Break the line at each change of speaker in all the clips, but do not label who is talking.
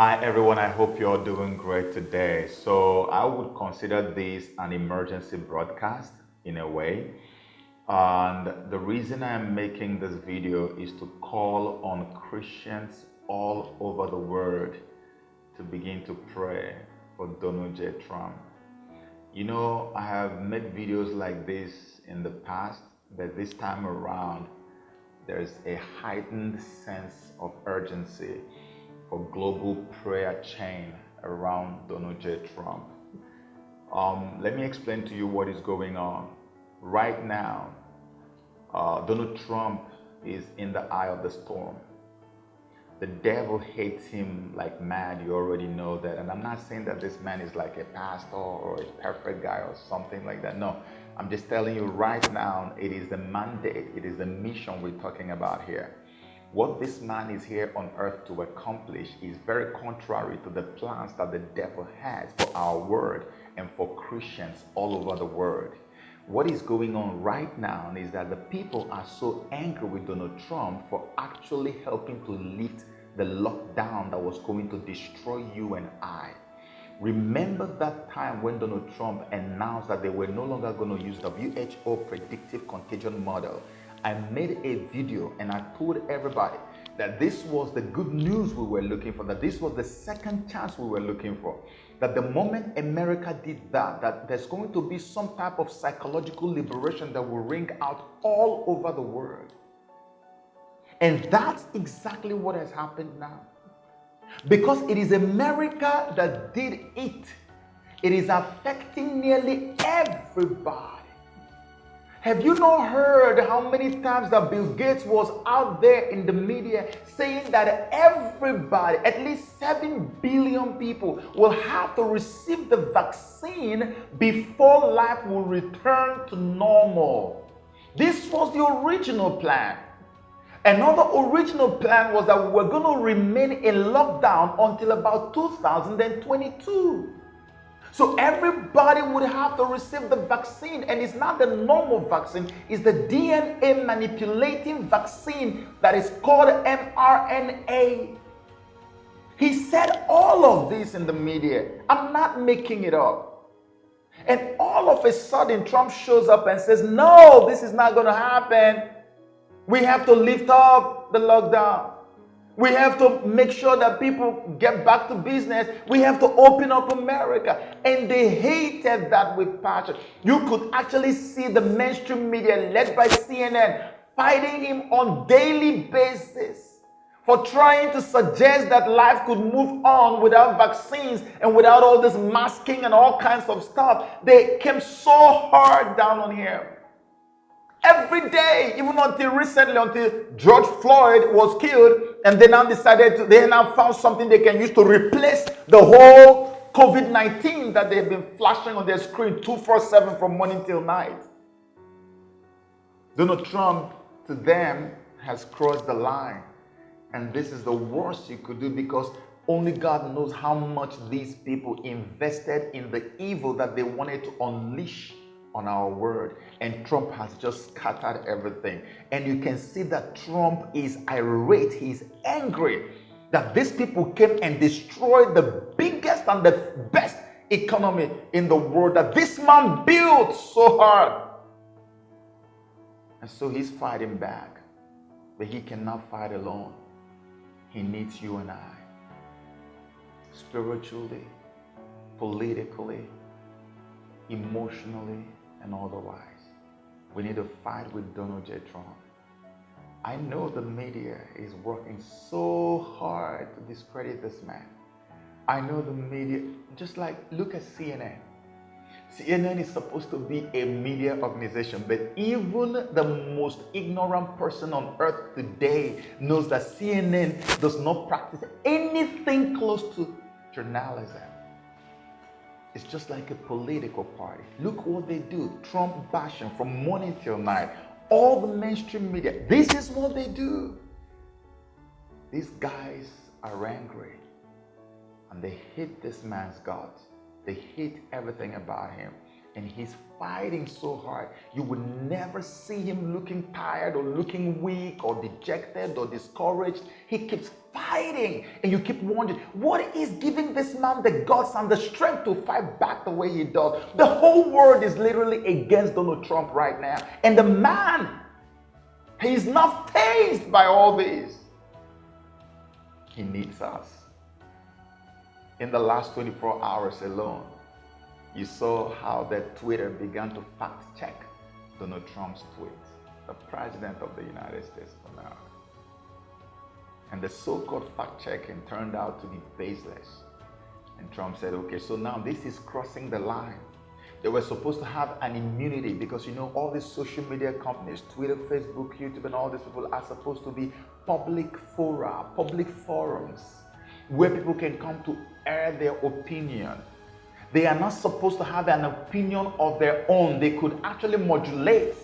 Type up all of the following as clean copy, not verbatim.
Hi everyone, I hope you're doing great today. So I would consider this an emergency broadcast in a way. And the reason I'm making this video is to call on Christians all over the world to begin to pray for Donald J. Trump. You know, I have made videos like this in the past, but this time around, there's a heightened sense of urgency for global prayer chain around Donald J. Trump. Let me explain to you what is going on. Right now, Donald Trump is in the eye of the storm. The devil hates him like mad, you already know that. And I'm not saying that this man is like a pastor or a perfect guy or something like that. No, I'm just telling you right now, it is the mandate, it is the mission we're talking about here. What this man is here on earth to accomplish is very contrary to the plans that the devil has for our world and for Christians all over the world. What is going on right now is that the people are so angry with Donald Trump for actually helping to lift the lockdown that was going to destroy you and I. Remember that time when Donald Trump announced that they were no longer going to use W.H.O predictive contagion model. I made a video and I told everybody that this was the good news we were looking for, that this was the second chance we were looking for, that the moment America did that, that there's going to be some type of psychological liberation that will ring out all over the world. And that's exactly what has happened now. Because it is America that did it, it is affecting nearly everybody. Have you not heard how many times that Bill Gates was out there in the media saying that everybody, at least 7 billion people, will have to receive the vaccine before life will return to normal? This was the original plan. Another original plan was that we were going to remain in lockdown until about 2022. So everybody would have to receive the vaccine, and it's not the normal vaccine, it's the DNA manipulating vaccine that is called mRNA. He said all of this in the media. I'm not making it up. And all of a sudden, Trump shows up and says, no, this is not going to happen. We have to lift up the lockdown. We have to make sure that people get back to business. We have to open up America. And they hated that with passion. You could actually see the mainstream media led by CNN fighting him on daily basis for trying to suggest that life could move on without vaccines and without all this masking and all kinds of stuff. They came so hard down on him. Every day, even until recently, until George Floyd was killed, and they now they now found something they can use to replace the whole COVID-19 that they've been flashing on their screen 24/7 from morning till night. Donald Trump, to them, has crossed the line. And this is the worst you could do, because only God knows how much these people invested in the evil that they wanted to unleash on our world. And Trump has just scattered everything. And you can see that Trump is irate. He's angry that these people came and destroyed the biggest and the best economy in the world that this man built so hard. And so he's fighting back. But he cannot fight alone. He needs you and I. Spiritually, politically, emotionally, and otherwise. We need to fight with Donald J. Trump. I know the media is working so hard to discredit this man. I know the media, just like, look at CNN. CNN is supposed to be a media organization, but even the most ignorant person on earth today knows that CNN does not practice anything close to journalism. It's just like a political party. Look what they do. Trump bashing from morning till night. All the mainstream media. This is what they do. These guys are angry. And they hate this man's guts. They hate everything about him. And he's fighting so hard. You will never see him looking tired or looking weak or dejected or discouraged. He keeps fighting, and you keep wondering, what is giving this man the guts and the strength to fight back the way he does? The whole world is literally against Donald Trump right now. And the man, he's not fazed by all this. He needs us. In the last 24 hours alone, you saw how that Twitter began to fact check Donald Trump's tweets, the President of the United States of America. And the so-called fact checking turned out to be baseless. And Trump said, okay, so now this is crossing the line. They were supposed to have an immunity because, you know, all these social media companies, Twitter, Facebook, YouTube, and all these people are supposed to be public fora, public forums, where people can come to air their opinion. They are not supposed to have an opinion of their own. They could actually modulate,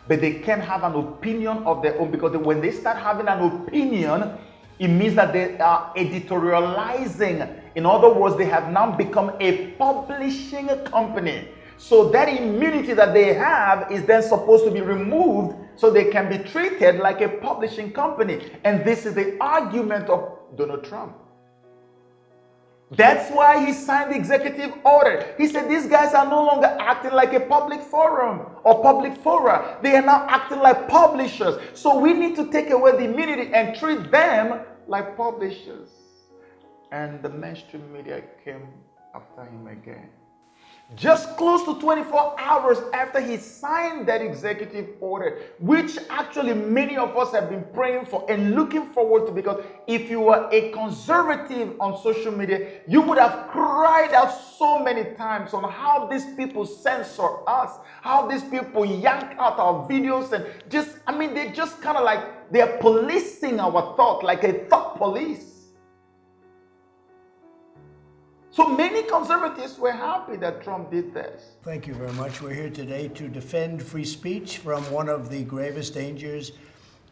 but they can't have an opinion of their own, because when they start having an opinion, it means that they are editorializing. In other words, they have now become a publishing company. So that immunity that they have is then supposed to be removed so they can be treated like a publishing company. And this is the argument of Donald Trump. That's why he signed the executive order. He said these guys are no longer acting like a public forum or public fora. They are now acting like publishers. So we need to take away the immunity and treat them like publishers. And the mainstream media came after him again. Just close to 24 hours after he signed that executive order, which actually many of us have been praying for and looking forward to, because if you were a conservative on social media, you would have cried out so many times on how these people censor us, how these people yank out our videos, and just, I mean, they just kind of like, they're policing our thought, like a thought police. So many conservatives were happy that Trump did this.
Thank you very much. We're here today to defend free speech from one of the gravest dangers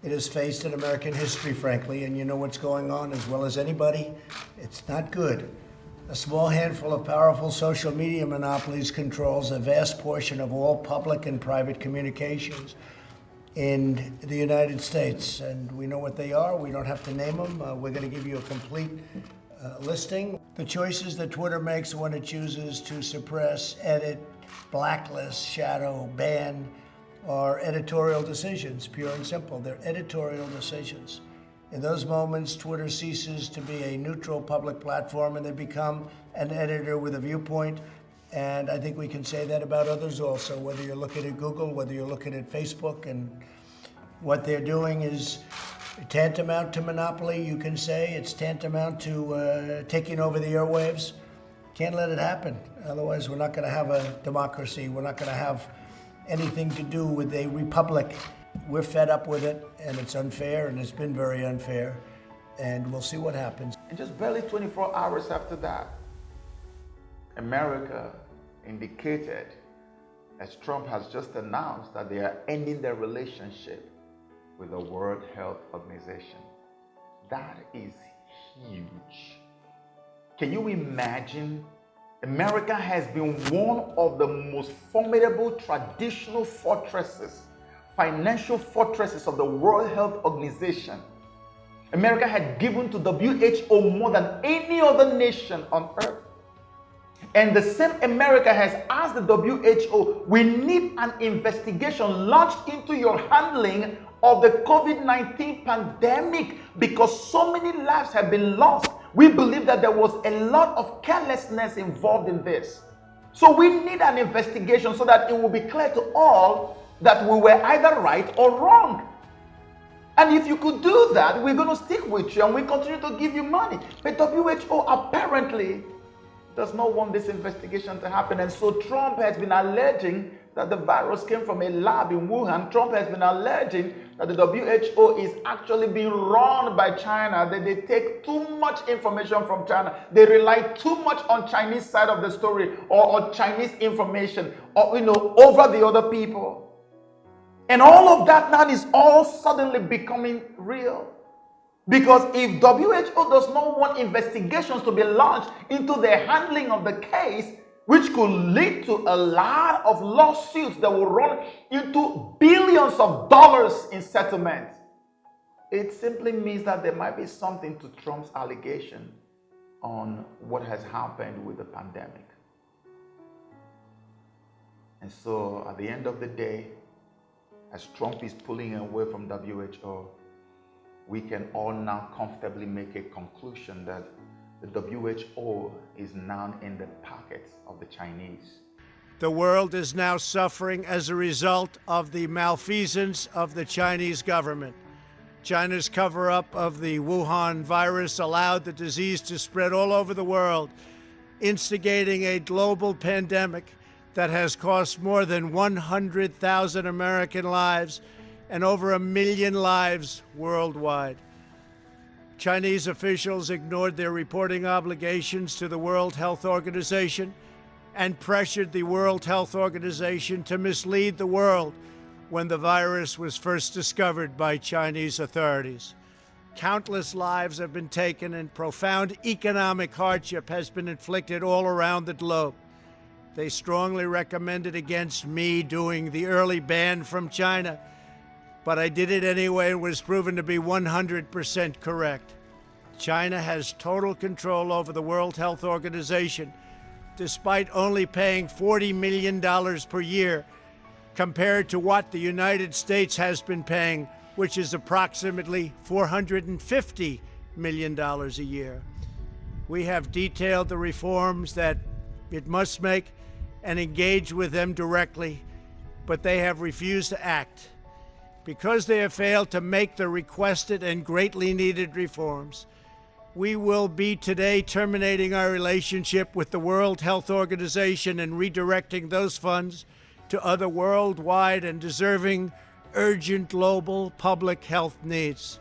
it has faced in American history, frankly. And you know what's going on as well as anybody. It's not good. A small handful of powerful social media monopolies controls a vast portion of all public and private communications in the United States. And we know what they are. We don't have to name them. We're going to give you a complete listing. The choices that Twitter makes when it chooses to suppress, edit, blacklist, shadow, ban are editorial decisions, pure and simple. They're editorial decisions. In those moments, Twitter ceases to be a neutral public platform and they become an editor with a viewpoint. And I think we can say that about others also, whether you're looking at Google, whether you're looking at Facebook, and what they're doing is tantamount to monopoly, you can say. It's tantamount to taking over the airwaves. Can't let it happen. Otherwise, we're not going to have a democracy. We're not going to have anything to do with a republic. We're fed up with it, and it's unfair, and it's been very unfair. And we'll see what happens.
And just barely 24 hours after that, America indicated, as Trump has just announced, that they are ending their relationship with the World Health Organization. That is huge. Can you imagine? America has been one of the most formidable traditional fortresses, financial fortresses of the World Health Organization. America had given to W.H.O more than any other nation on earth. And the same America has asked the WHO, we need an investigation launched into your handling of the COVID-19 pandemic, because so many lives have been lost. We believe that there was a lot of carelessness involved in this. So we need an investigation so that it will be clear to all that we were either right or wrong. And if you could do that, we're going to stick with you and we continue to give you money. But WHO apparently does not want this investigation to happen. And so Trump has been alleging that the virus came from a lab in Wuhan. Trump has been alleging that the WHO is actually being run by China, that they take too much information from China. They rely too much on Chinese side of the story, or on Chinese information, or, over the other people. And all of that now is all suddenly becoming real. Because if WHO does not want investigations to be launched into the handling of the case, which could lead to a lot of lawsuits that will run into billions of dollars in settlement. It simply means that there might be something to Trump's allegation on what has happened with the pandemic. And so at the end of the day, as Trump is pulling away from WHO, we can all now comfortably make a conclusion that the WHO is now in the pockets of the Chinese.
The world is now suffering as a result of the malfeasance of the Chinese government. China's cover-up of the Wuhan virus allowed the disease to spread all over the world, instigating a global pandemic that has cost more than 100,000 American lives and over 1 million lives worldwide. Chinese officials ignored their reporting obligations to the World Health Organization and pressured the World Health Organization to mislead the world when the virus was first discovered by Chinese authorities. Countless lives have been taken and profound economic hardship has been inflicted all around the globe. They strongly recommended against me doing the early ban from China, but I did it anyway and was proven to be 100% correct. China has total control over the World Health Organization, despite only paying $40 million per year, compared to what the United States has been paying, which is approximately $450 million a year. We have detailed the reforms that it must make and engage with them directly, but they have refused to act. Because they have failed to make the requested and greatly needed reforms, we will be today terminating our relationship with the World Health Organization and redirecting those funds to other worldwide and deserving urgent global public health needs.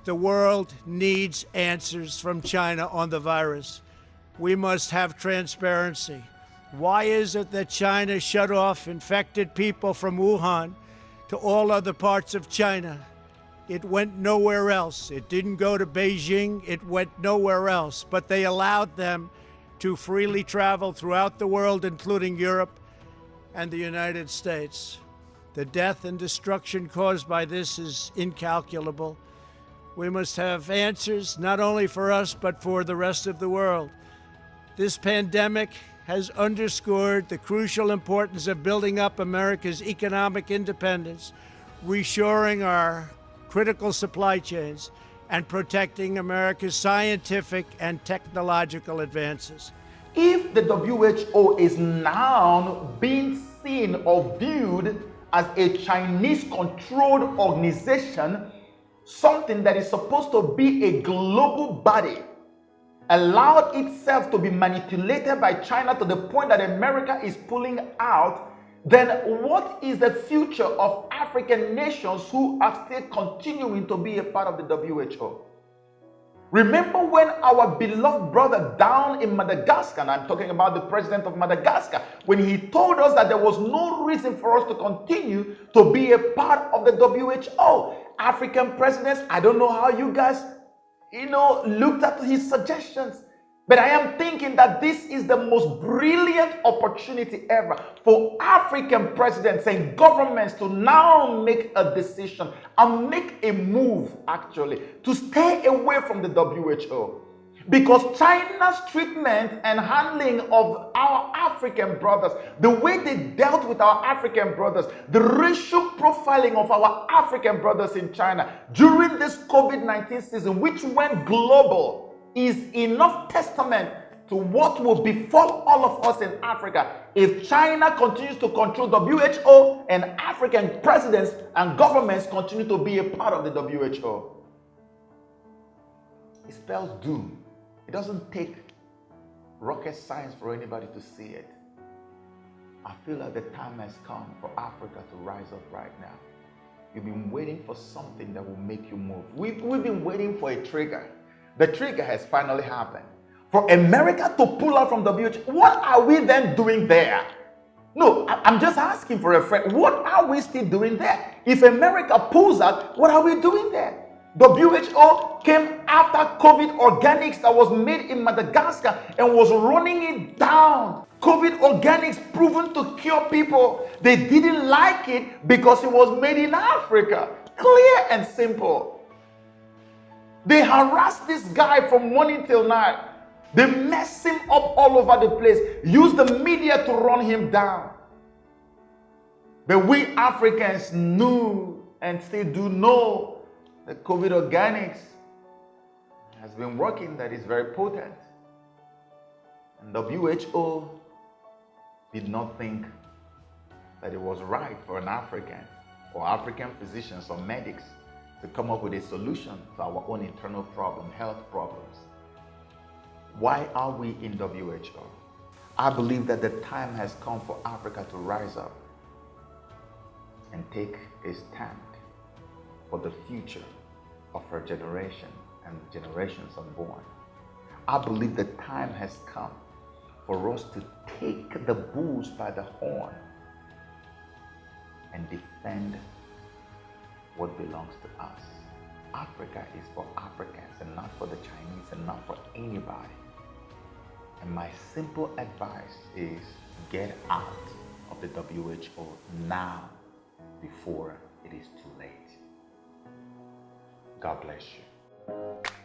The world needs answers from China on the virus. We must have transparency. Why is it that China shut off infected people from Wuhan to all other parts of China? It went nowhere else. It didn't go to Beijing. It went nowhere else. But they allowed them to freely travel throughout the world, including Europe and the United States. The death and destruction caused by this is incalculable. We must have answers, not only for us, but for the rest of the world. This pandemic has underscored the crucial importance of building up America's economic independence, reshoring our critical supply chains, and protecting America's scientific and technological advances.
If the WHO is now being seen or viewed as a Chinese-controlled organization, something that is supposed to be a global body, allowed itself to be manipulated by China to the point that America is pulling out, then what is the future of African nations who are still continuing to be a part of the WHO? Remember when our beloved brother down in Madagascar, and I'm talking about the president of Madagascar, when he told us that there was no reason for us to continue to be a part of the WHO. African presidents, I don't know how you guys, looked at his suggestions. But I am thinking that this is the most brilliant opportunity ever for African presidents and governments to now make a decision and make a move, actually, to stay away from the WHO. Because China's treatment and handling of our African brothers, the way they dealt with our African brothers, the racial profiling of our African brothers in China during this COVID-19 season, which went global, is enough testament to what will befall all of us in Africa if China continues to control WHO and African presidents and governments continue to be a part of the WHO. It spells doom. It doesn't take rocket science for anybody to see it. I feel like the time has come for Africa to rise up right now. You've been waiting for something that will make you move. We've been waiting for a trigger. The trigger has finally happened. For America to pull out from WHO, what are we then doing there? No, I'm just asking for a friend. What are we still doing there? If America pulls out, what are we doing there? WHO came after COVID organics that was made in Madagascar and was running it down. COVID organics proven to cure people. They didn't like it because it was made in Africa. Clear and simple. They harassed this guy from morning till night. They mess him up all over the place. Use the media to run him down. But we Africans knew and still do know that COVID organics has been working, that is very potent. And WHO did not think that it was right for an African or African physicians or medics to come up with a solution to our own internal problem, health problems. Why are we in WHO? I believe that the time has come for Africa to rise up and take a stand for the future of her generation and generations unborn. I believe the time has come for us to take the bulls by the horn and defend what belongs to us. Africa is for Africans and not for the Chinese and not for anybody. And my simple advice is get out of the WHO now before it is too late. God bless you.